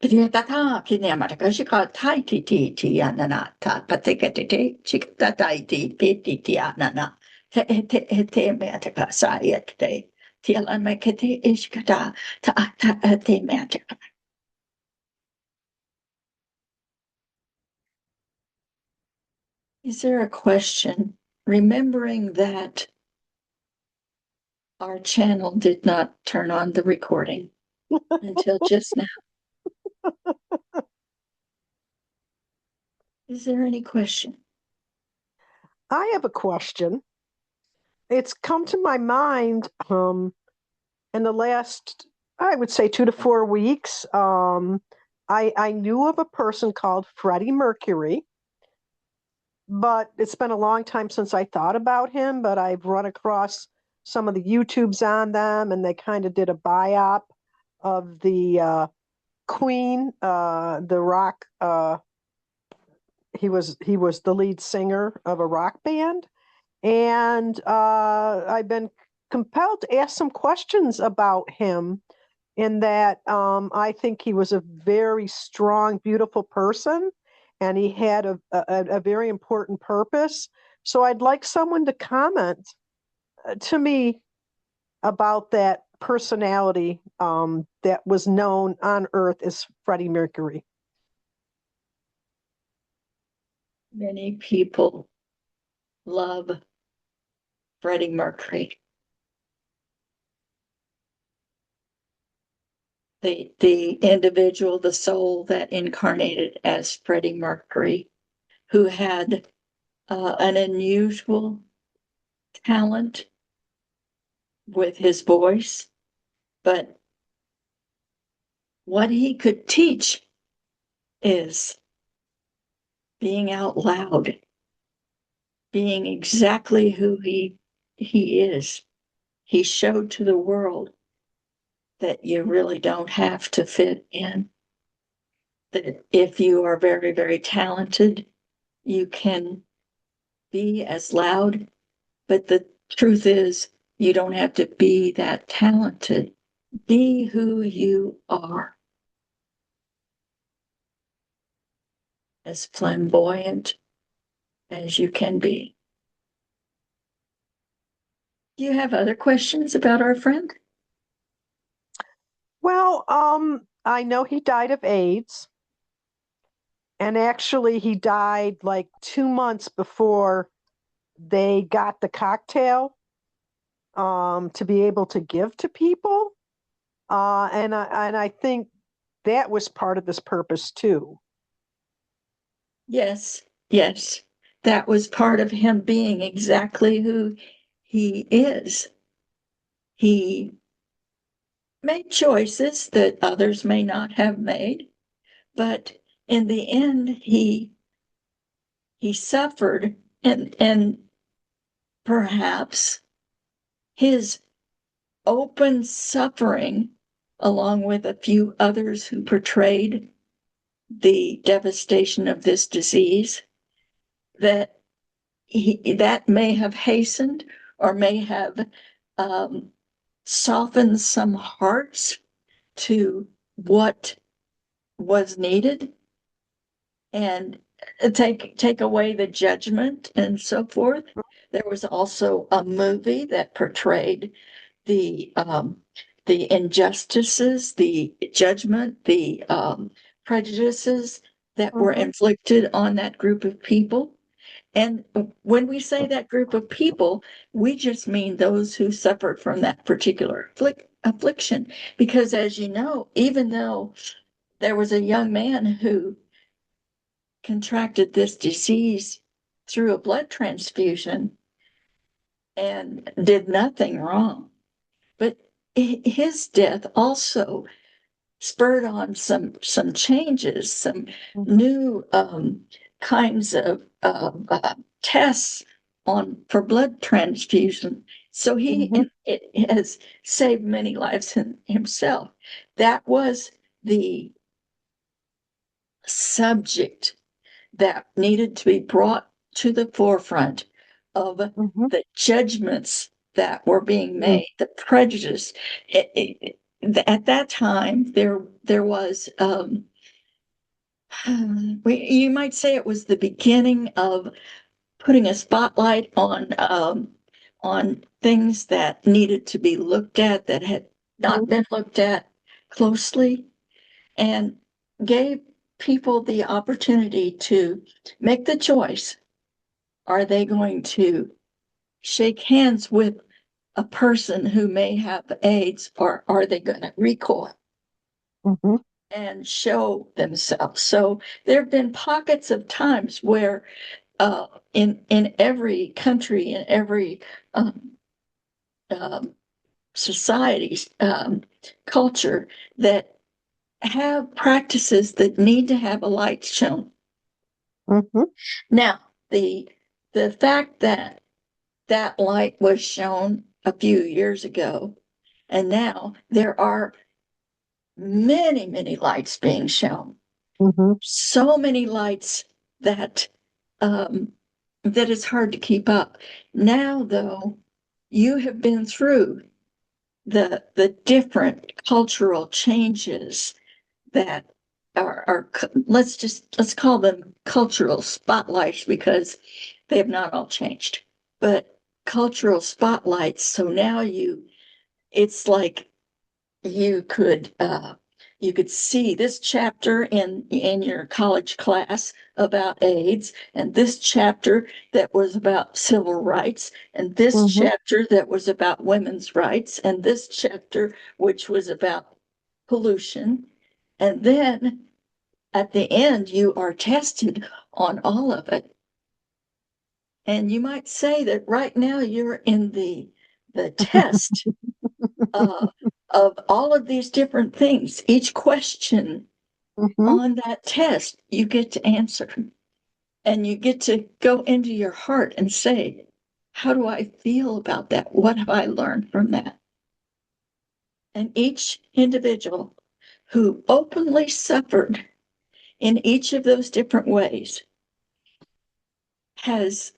Pietà Kinematographica Taiti Tianata Patekati Chikataiti Petitianana Te Matica Sayate Tialamakati Ishkata Te Magic. Is there a question? Remembering that our channel did not turn on the recording until just now. Is there any question? I have a question. It's come to my mind in the last, I would say, 2 to 4 weeks. I knew of a person called Freddie Mercury, but it's been a long time since I thought about him. But I've run across some of the YouTubes on them, and they kind of did a biop of the Queen, the rock. He was the lead singer of a rock band, and I've been compelled to ask some questions about him. In that, I think he was a very strong, beautiful person, and he had a very important purpose. So I'd like someone to comment to me about that personality that was known on Earth as Freddie Mercury. Many people love Freddie Mercury. The individual, the soul that incarnated as Freddie Mercury, who had an unusual talent with his voice, but what he could teach is being out loud, being exactly who he is. He showed to the world that you really don't have to fit in. That if you are very, very talented, you can be as loud, but the truth is, you don't have to be that talented. Be who you are, as flamboyant as you can be. Do you have other questions about our friend? Well, I know he died of AIDS, and actually, he died like 2 months before they got the cocktail to be able to give to people. And I think that was part of his purpose too. Yes, yes. That was part of him being exactly who he is. He made choices that others may not have made, but in the end, he suffered, and perhaps his open suffering, along with a few others who portrayed the devastation of this disease, that that may have hastened or may have um, softened some hearts to what was needed, and take away the judgment and so forth. There was also a movie that portrayed the um, the injustices, the judgment, the prejudices that were Hmm. inflicted on that group of people. And when we say that group of people, we just mean those who suffered from that particular affliction. Because as you know, even though there was a young man who contracted this disease through a blood transfusion and did nothing wrong, but his death also spurred on some changes, some Hmm. new kinds of tests on for blood transfusion. So Hmm. it has saved many lives himself. That was the subject that needed to be brought to the forefront of Hmm. the judgments that were being Hmm. made, the prejudice. at that time there was you might say it was the beginning of putting a spotlight on things that needed to be looked at that had not been looked at closely, and gave people the opportunity to make the choice. Are they going to shake hands with a person who may have AIDS, or are they going to recoil Mm-hmm. and show themselves? So there have been pockets of times where in every country, in every um, um, society's culture, that have practices that need to have a light shown. Mm-hmm. Now, the fact that that light was shown a few years ago, and now there are many, many lights being shown. Mm-hmm. So many lights that um, that it's hard to keep up. Now, though, you have been through the different cultural changes that are let's call them cultural spotlights, because they have not all changed, but cultural spotlights. So now it's like you could you could see this chapter in your college class about AIDS, and this chapter that was about civil rights, and this Mm-hmm. chapter that was about women's rights, and this chapter which was about pollution. And then at the end you are tested on all of it. And you might say that right now you're in the test uh, of all of these different things. Each question Mm-hmm. on that test you get to answer, and you get to go into your heart and say, how do I feel about that? What have I learned from that? And each individual who openly suffered in each of those different ways has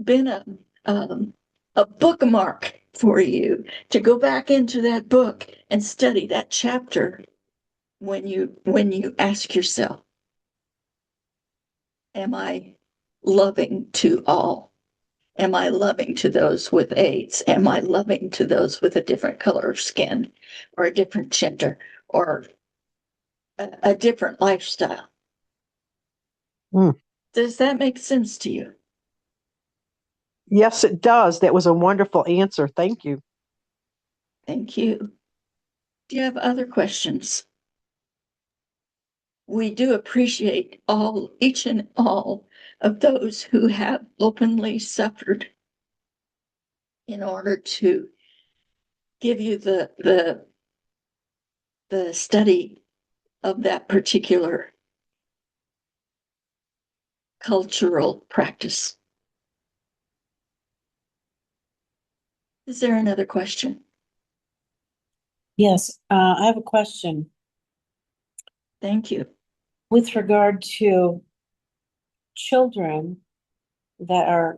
been um, a bookmark for you to go back into that book and study that chapter when you ask yourself, am I loving to all? Am I loving to those with AIDS? Am I loving to those with a different color of skin, or a different gender, or a different lifestyle? Mm. Does that make sense to you? Yes, it does. That was a wonderful answer. Thank you. Thank you. Do you have other questions? We do appreciate each and all of those who have openly suffered in order to give you the study of that particular cultural practice. Is there another question? Yes, I have a question Thank you. with regard to children that are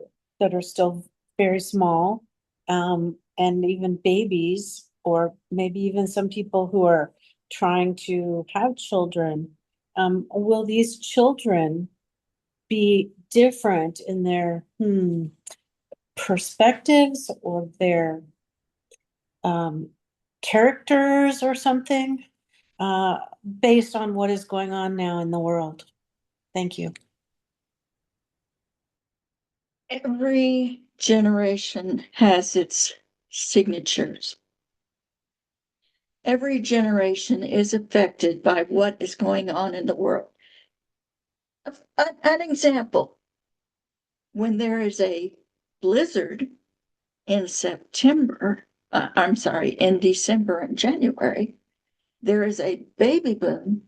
still very small, and even babies, or maybe even some people who are trying to have children. Will these children be different in their perspectives or their um, characters or something, uh, based on what is going on now in the world? Thank you. Every generation has its signatures. Every generation is affected by what is going on in the world. An example: when there is a blizzard in September, I'm sorry, in December and January, there is a baby boom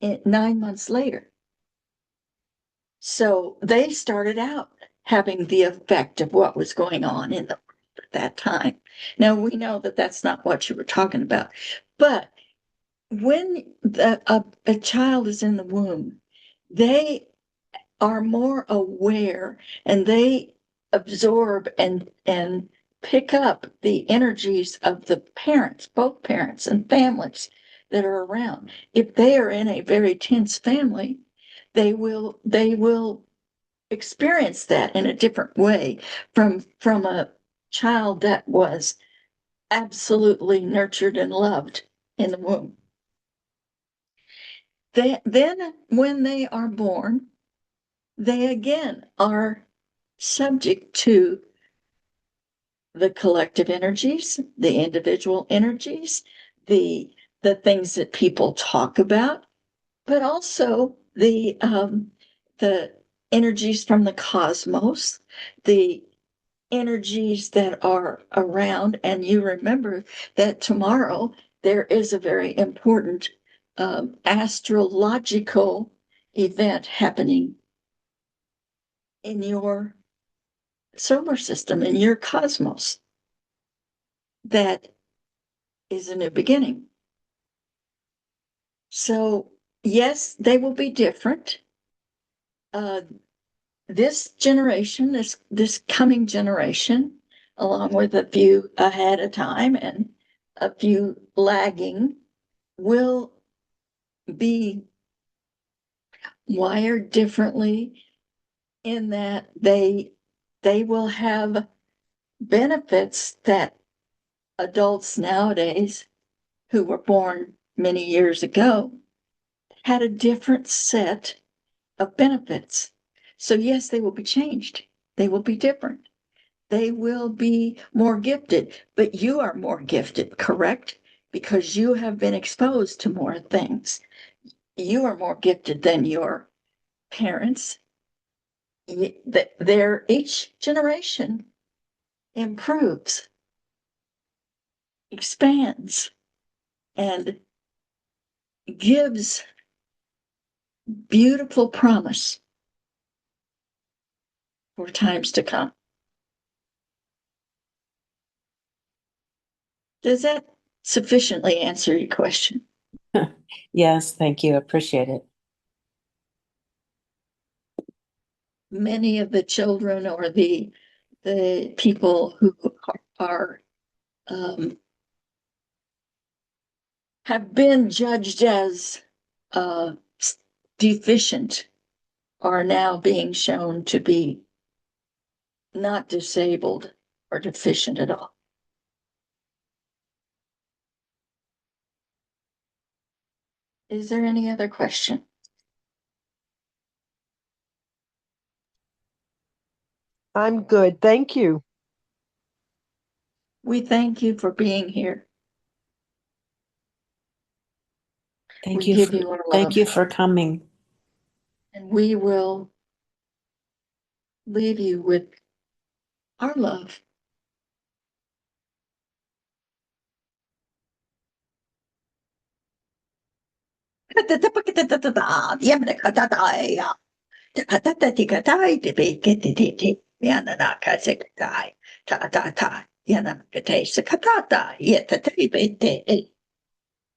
9 months later. So they started out having the effect of what was going on in the world at that time. Now we know that that's not what you were talking about, but when a child is in the womb, they are more aware, and they absorb and pick up the energies of the parents, both parents and families that are around. If they are in a very tense family, they will experience that in a different way from a child that was absolutely nurtured and loved in the womb. Then when they are born, they again are subject to the collective energies, the individual energies, the the things that people talk about, but also the energies from the cosmos, the energies that are around. And you remember that tomorrow there is a very important astrological event happening in your solar system, in your cosmos, that is a new beginning. So, yes, they will be different. Uh, this generation, this coming generation, along with a few ahead of time and a few lagging, will be wired differently in that they will have benefits that adults nowadays who were born many years ago had a different set of benefits. So yes, they will be changed. They will be different. They will be more gifted, but you are more gifted, correct? Because you have been exposed to more things. You are more gifted than your parents. Each generation improves, expands, and gives beautiful promise for times to come. Does that sufficiently answer your question? Yes, thank you. Appreciate it. Many of the children or the people who are have been judged as uh, deficient are now being shown to be not disabled or deficient at all. Is there any other question? I'm good. Thank you. We thank you for being here. Thank We you give for, you our love. thank you for coming. And we will leave you with our love.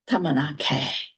Tamanake.